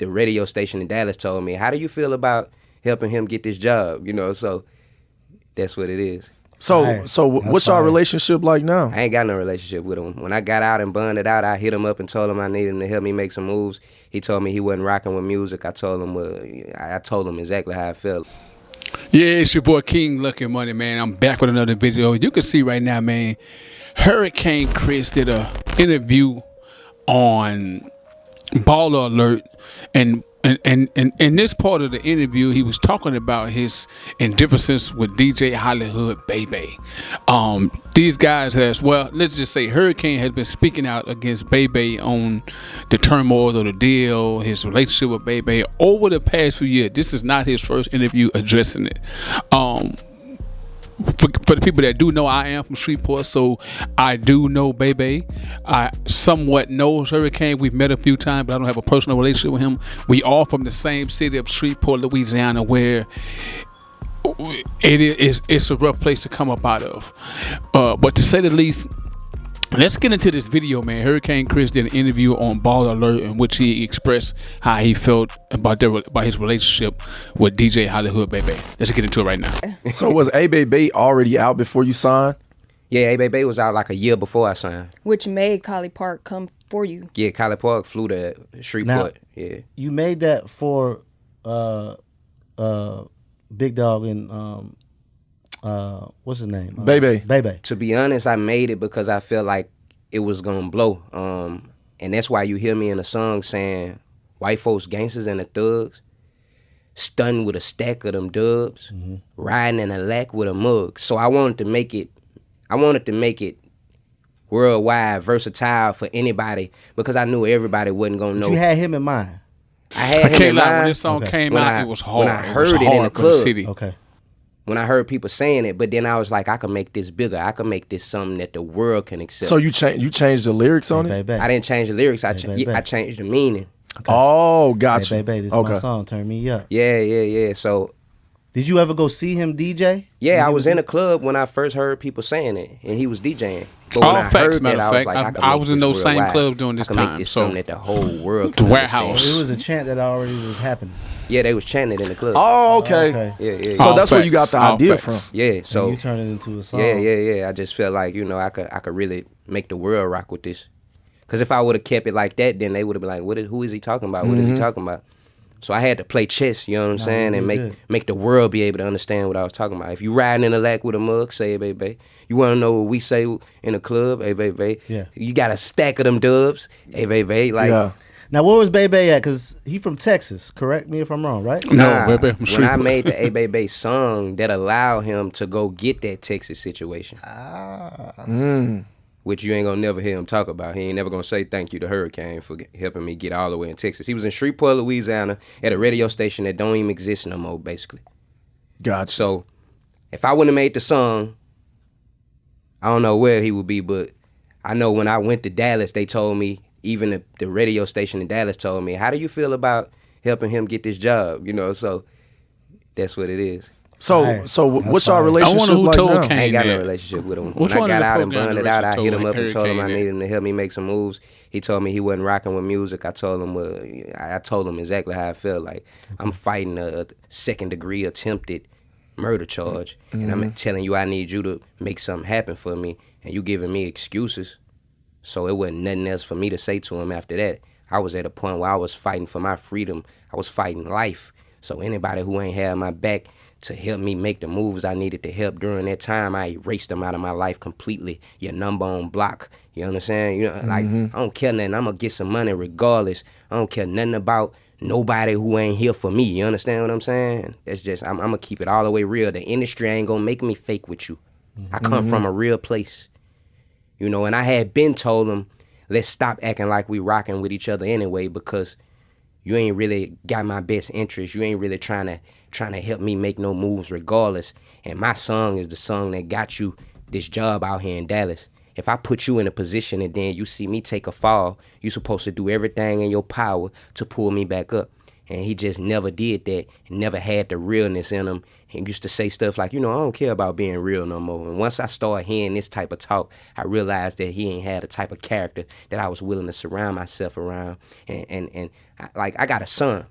the radio station in Dallas told me, how do you feel about helping him get this job? You know, so that's what it is. So what's our relationship like now? I ain't got no relationship with him. When I got out and burned it out, I hit him up and told him I needed him to help me make some moves. He told me he wasn't rocking with music. I told him exactly how I felt. Yeah, it's your boy King Lucky Money, man. I'm back with another video. You can see right now, man, Hurricane Chris did a interview on Baller Alert, and in this part of the interview, he was talking about his indifference with DJ Hollywood Bebe. These guys let's just say Hurricane has been speaking out against Bebe on the turmoil of the deal, his relationship with Bebe over the past few years. This is not his first interview addressing it. For the people that do know, I am from Shreveport, so I do know Bebe. I somewhat know Hurricane. We've met a few times, but I don't have a personal relationship with him. We all from the same city of Shreveport, Louisiana, where it's a rough place to come up out of. But to say the least, let's get into this video, man. Hurricane Chris did an interview on Ball Alert in which he expressed how he felt about his relationship with DJ Hollywood Bebe. Let's get into it right now. So was A-Bebe already out before you signed? Yeah, A-Bebe was out like a year before I signed. Which made Collie Park come for you. Yeah, Collie Park flew to Shreveport. Now, yeah. You made that for Big Dog and what's his name? Bebe. To be honest, I made it because I felt like it was gonna blow. And that's why you hear me in the song saying, white folks, gangsters, and the thugs, stunned with a stack of them dubs, riding in a lack with a mug. So I wanted to make it worldwide, versatile for anybody, because I knew everybody wasn't gonna know. But you had him in mind. I had him in mind. When this song came out, it was hard. When I heard it in the club, city. Okay. When I heard people saying it, but then I was like, I can make this bigger. I can make this something that the world can accept. So you changed the lyrics on it? I didn't change the lyrics. I changed the meaning. Okay. Oh, gotcha. Hey, baby, this is my song. Turn me up. Yeah. So, did you ever go see him DJ? Yeah, I was in a club when I first heard people saying it, and he was DJing. But when I heard that, I was like, I was in those same clubs during this time. I can make this something that the whole world can warehouse. So it was a chant that already was happening. Yeah, they was chanting it in the club. Oh, okay. Yeah. So that's where you got the idea from. Yeah. So and you turned it into a song. Yeah. I just felt like, I could really make the world rock with this. Because if I would have kept it like that, then they would have been like, who is he talking about? What is he talking about? So I had to play chess, you know what I'm saying, and make the world be able to understand what I was talking about. If you riding in a lack with a mug, say, hey, baby. You want to know what we say in the club, hey, baby. Yeah. You got a stack of them dubs, hey, baby. Like, yeah. Now, where was Bebe at? Because he from Texas. Correct me if I'm wrong, right? No, Bebe from Shreveport. When I made the A-Bebe song, that allowed him to go get that Texas situation. Which you ain't gonna never hear him talk about. He ain't never gonna say thank you to Hurricane for helping me get all the way in Texas. He was in Shreveport, Louisiana, at a radio station that don't even exist no more, basically. Gotcha. So, if I wouldn't have made the song, I don't know where he would be, but I know when I went to Dallas, they told me, even the radio station in Dallas told me, how do you feel about helping him get this job? So that's what it is. So what's our relationship like now? I ain't got no relationship with him. When I got out and burned it out, I hit him up and told him I needed him to help me make some moves. He told me he wasn't rocking with music. I told him exactly how I felt. Like, I'm fighting a second-degree attempted murder charge, and I'm telling you I need you to make something happen for me, and you giving me excuses. So it wasn't nothing else for me to say to him after that. I was at a point where I was fighting for my freedom. I was fighting life. So anybody who ain't had my back to help me make the moves I needed to help during that time, I erased them out of my life completely. Your number on block. You understand? Like, I don't care nothing. I'm going to get some money regardless. I don't care nothing about nobody who ain't here for me. You understand what I'm saying? That's just, I'm going to keep it all the way real. The industry ain't going to make me fake with you. I come from a real place. And I had been told them, let's stop acting like we rocking with each other anyway, because you ain't really got my best interest. You ain't really trying to help me make no moves regardless. And my song is the song that got you this job out here in Dallas. If I put you in a position and then you see me take a fall, you're supposed to do everything in your power to pull me back up. And he just never did that, never had the realness in him. He used to say stuff like, I don't care about being real no more. And once I started hearing this type of talk, I realized that he ain't had a type of character that I was willing to surround myself around. And I got a son.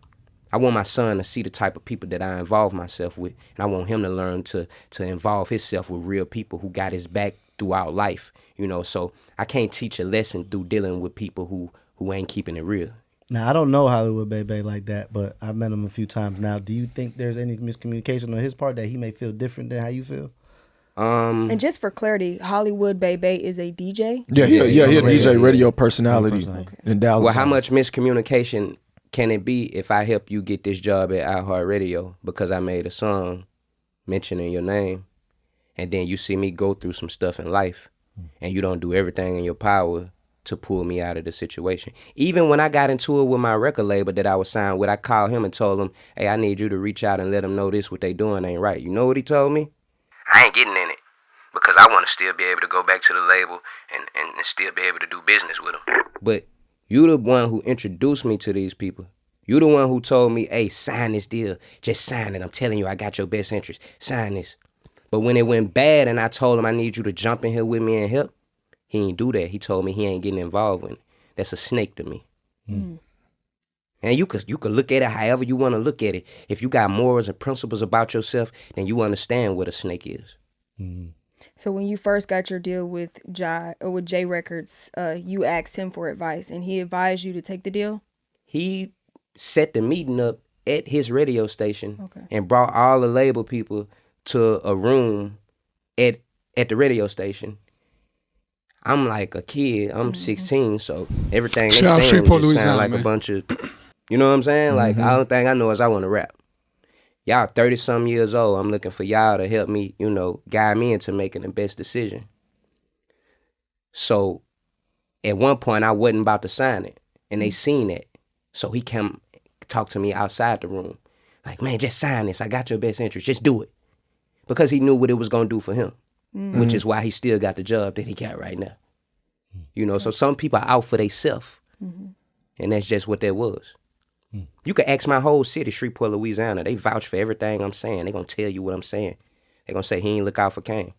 I want my son to see the type of people that I involve myself with. And I want him to learn to involve himself with real people who got his back throughout life. So I can't teach a lesson through dealing with people who ain't keeping it real. Now, I don't know Hollywood Bebe like that, but I've met him a few times now. Do you think there's any miscommunication on his part that he may feel different than how you feel? And just for clarity, Hollywood Bebe is a DJ? Yeah, he a DJ radio personality in Dallas. Well, how much miscommunication can it be if I help you get this job at iHeartRadio because I made a song mentioning your name, and then you see me go through some stuff in life, and you don't do everything in your power to pull me out of the situation? Even when I got into it with my record label that I was signed with, I called him and told him, hey, I need you to reach out and let them know this, what they doing ain't right. You know what he told me? I ain't getting in it because I want to still be able to go back to the label and still be able to do business with them. But you the one who introduced me to these people. You the one who told me, hey, sign this deal. Just sign it. I'm telling you, I got your best interest. Sign this. But when it went bad and I told him I need you to jump in here with me and help, he ain't do that. He told me he ain't getting involved in it. That's a snake to me. And you could look at it however you want to look at it. If you got morals and principles about yourself, then you understand what a snake is. So when you first got your deal with J Records, you asked him for advice, and he advised you to take the deal? He set the meeting up at his radio station and brought all the label people to a room at the radio station. I'm like a kid. I'm 16, so everything they saying just sound like a bunch of, you know what I'm saying? Like, the only thing I know is I want to rap. Y'all 30-some years old. I'm looking for y'all to help me, guide me into making the best decision. So at one point, I wasn't about to sign it, and they seen it. So he came talk to me outside the room. Like, man, just sign this. I got your best interest. Just do it. Because he knew what it was going to do for him. Which is why he still got the job that he got right now. So some people are out for themselves. And that's just what that was. You could ask my whole city, Shreveport, Louisiana. They vouch for everything I'm saying. They're going to tell you what I'm saying. They're going to say he ain't look out for Kane.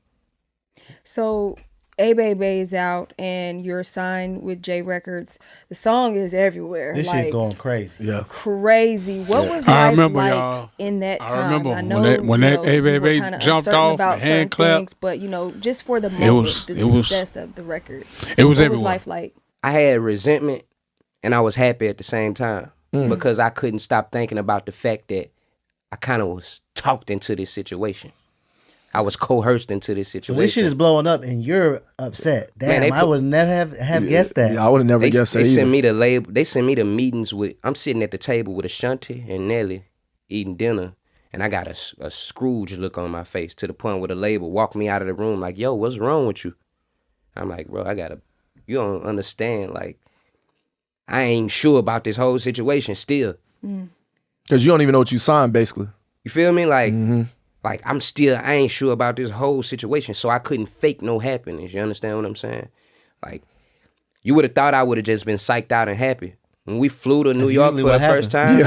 So A-Baby is out and you're signed with J Records. The song is everywhere. This shit going crazy. Yeah. Crazy. What was life like in that time? I remember I know when that A-Baby jumped off, about the hand things, but just for the moment, the success of the record. It was what everywhere. Was life like? I had resentment and I was happy at the same time because I couldn't stop thinking about the fact that I kind of was talked into this situation. I was coerced into this situation. So this shit is blowing up and you're upset. Damn, man, I would never have guessed that. Yeah, I would have never guessed that They either. sent me the label. They sent me the meetings with, I'm sitting at the table with Ashanti and Nelly eating dinner, and I got a Scrooge look on my face to the point where the label walked me out of the room like, yo, what's wrong with you? I'm like, bro, you don't understand. Like, I ain't sure about this whole situation still. Because you don't even know what you signed, basically. You feel me? Like, like I ain't sure about this whole situation, so I couldn't fake no happiness. You understand what I'm saying? Like, you would have thought I would have just been psyched out and happy. When we flew to New York for the first time,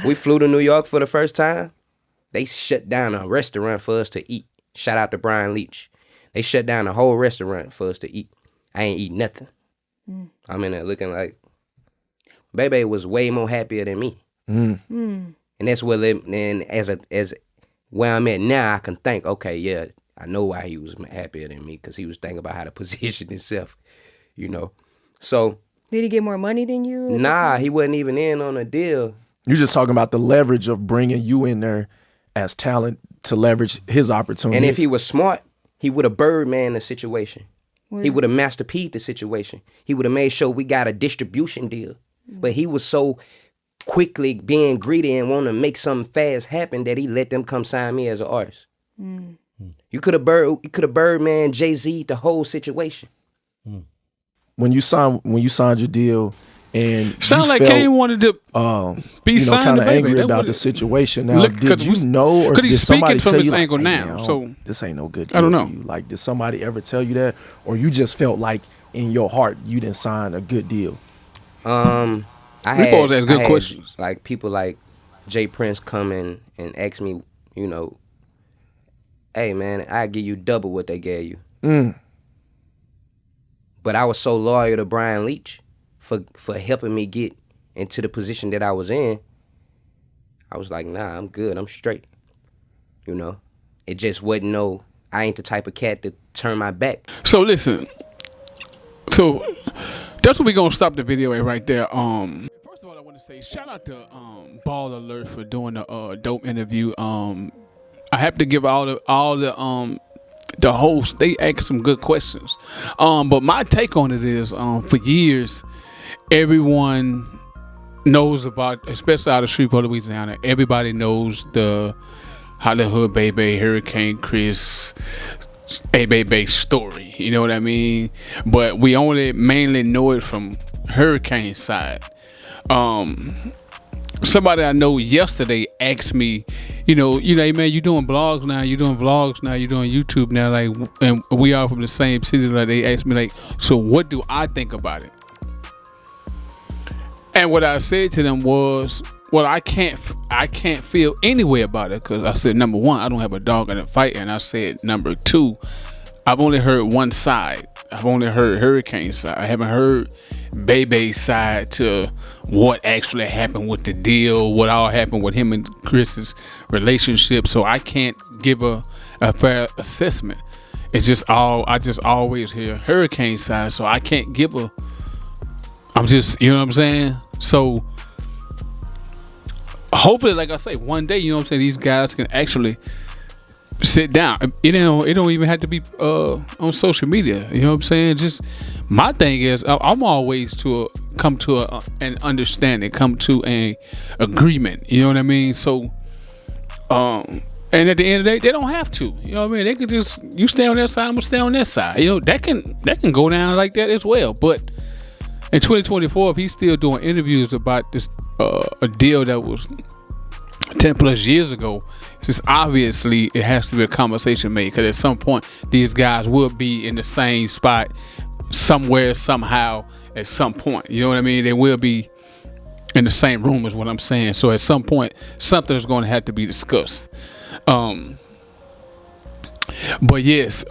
we flew to New York for the first time, they shut down a restaurant for us to eat. Shout out to Brian Leach. They shut down a whole restaurant for us to eat. I ain't eat nothing. I'm in there looking like, Bebe was way more happier than me. And that's what, and as where I'm at now, I can think, okay, yeah, I know why he was happier than me, because he was thinking about how to position himself, So. Did he get more money than you? Nah, he wasn't even in on a deal. You're just talking about the leverage of bringing you in there as talent to leverage his opportunity. And if he was smart, he would have Birdman the situation. He would have Master P'd the situation. He would have made sure we got a distribution deal. But he was so quickly being greedy and wanting to make something fast happen that he let them come sign me as an artist. You could have Birdman, Jay-Z, the whole situation. When you signed your deal, and sound like Kane wanted to be signed, kind of angry about the situation. Now, did you know, or did somebody tell you, like, now, hey, so this ain't no good deal I don't know. for you? Like, did somebody ever tell you that, or you just felt like in your heart you didn't sign a good deal? I always ask good had, questions. like people like Jay Prince come in and ask me, you know, hey man, I give you double what they gave you. But I was so loyal to Brian Leach for helping me get into the position that I was in. I was like, nah, I'm good, I'm straight. You know, it just wasn't I ain't the type of cat to turn my back. So listen, so that's what we're gonna stop the video at right there. First of all, I want to say shout out to Ball Alert for doing the dope interview. I have to give all the hosts, they asked some good questions. But my take on it is, for years, everyone knows about, especially out of Shreveport, Louisiana, everybody knows the Hollywood Baby, Hurricane Chris, A-Baby story. You know what I mean? But we only mainly know it from Hurricane side. Somebody I know yesterday asked me, you know, hey man, you doing blogs now, you doing YouTube now, like, and we are from the same city. Like, they asked me, like, so what do I think about it? And what I said to them was, well, I can't feel any way about it, because I said, number one, I don't have a dog in the fight, and I said, number two, I've only heard one side. I've only heard Hurricane side. I haven't heard Bebe's side to what actually happened with the deal, what all happened with him and Chris's relationship. So I can't give a fair assessment. It's just I just always hear Hurricane side, so I can't give I'm just, you know what I'm saying? So hopefully, like I say, one day, you know what I'm saying, these guys can actually sit down. It don't even have to be on social media. You know what I'm saying? Just my thing is, I'm always come to an understanding, come to an agreement. You know what I mean? So, and at the end of the day, they don't have to. You know what I mean? They can just, you stay on that side, I'm gonna stay on that side. You know, that can go down like that as well. But in 2024, if he's still doing interviews about this a deal that was 10 plus years ago, just obviously it has to be a conversation made, because at some point these guys will be in the same spot somewhere, somehow, at some point. You know what I mean? They will be in the same room, is what I'm saying. So at some point something is going to have to be discussed. But yes,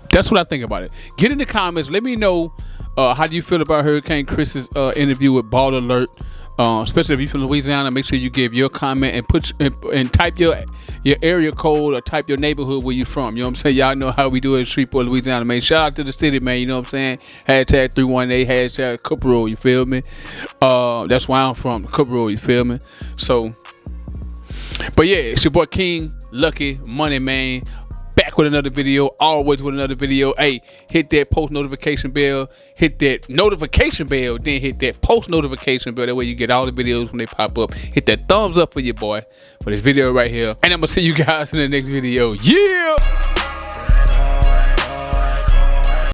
that's what I think about it. Get in the comments, let me know how do you feel about Hurricane Chris's interview with Ball Alert. Especially if you're from Louisiana, make sure you give your comment and type your area code or type your neighborhood where you're from. You know what I'm saying? Y'all know how we do it in Shreveport, Louisiana, man. Shout out to the city, man. You know what I'm saying? Hashtag 318, hashtag Cup Roll, you feel me? That's where I'm from, Cup Roll, you feel me? So, but yeah, it's your boy King Lucky Money, man. Back with another video, always with another video. Hey, hit that post notification bell, hit that notification bell, then hit that post notification bell. That way you get all the videos when they pop up. Hit that thumbs up for your boy for this video right here. And I'm gonna see you guys in the next video. Yeah!